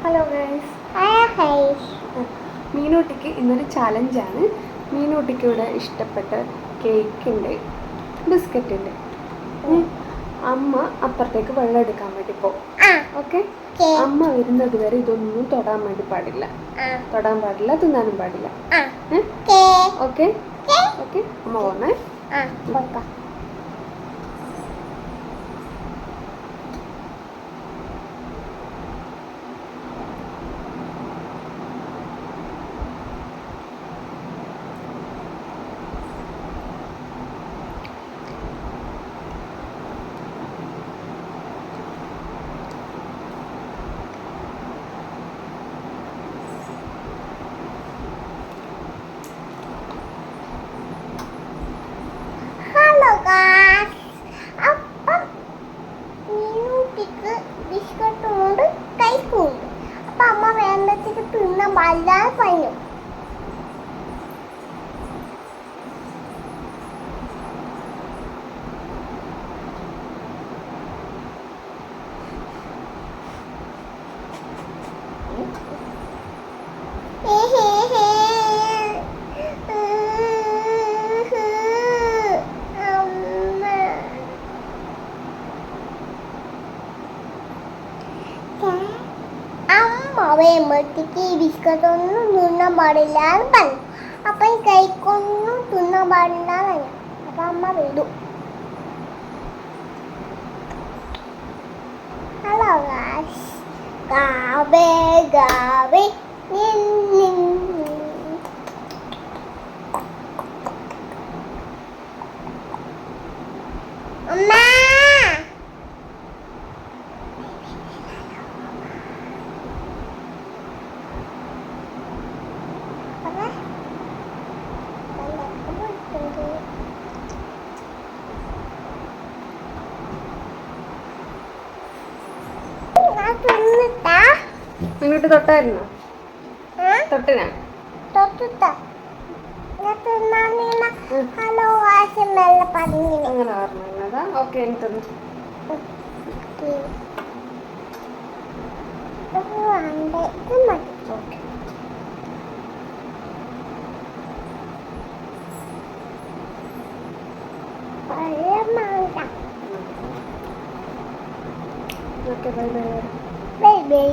Hello guys. മീനൂട്ടിക്ക് ഇന്നൊരു ചലഞ്ചാണ്. മീനൂട്ടിക്ക് ഇവിടെ ഇഷ്ടപ്പെട്ട കേക്ക് ഉണ്ട്, ബിസ്ക്കറ്റ് ഉണ്ട്. അമ്മ അപ്പുറത്തേക്ക് വെള്ളം എടുക്കാൻ വേണ്ടി പോകും. ഓക്കെ, അമ്മ വരുന്നത് വരെ ഇതൊന്നും തൊടാൻ വേണ്ടി പാടില്ല, തിന്നാനും പാടില്ല. ഓക്കെ ഓക്കെ, അമ്മ പോന്നേ. മീനൂട്ടിക്ക് ബിസ്ക്കറ്റുണ്ട്, കൈക്കുണ്ട്. അപ്പൊ അമ്മ വേണ്ടത്തിട്ട് തിന്നാൻ വല്ലാതെ പറഞ്ഞു. അമ്മ വേമ്പത്തേക്ക് ഈ ബിസ്ക്കറ്റൊന്നും തിന്നാൻ പാടില്ല എന്ന് പറഞ്ഞു. അപ്പൊ ഈ കൈക്കൊന്നും തിന്നാൻ പാടില്ല എന്ന് പറഞ്ഞു. അപ്പൊ അമ്മ വിടും. ഹലോ ഗാവേ ഗാവേ അമ്മ മീനൂട്ടി തൊട്ടായിരുന്നോ? തൊട്ടിനാ? ഹലോ അങ്ങനെ പറഞ്ഞതാ. ഓക്കെ, എനിക്ക് തന്നു. Okay, okay, bye bye. Bye bye.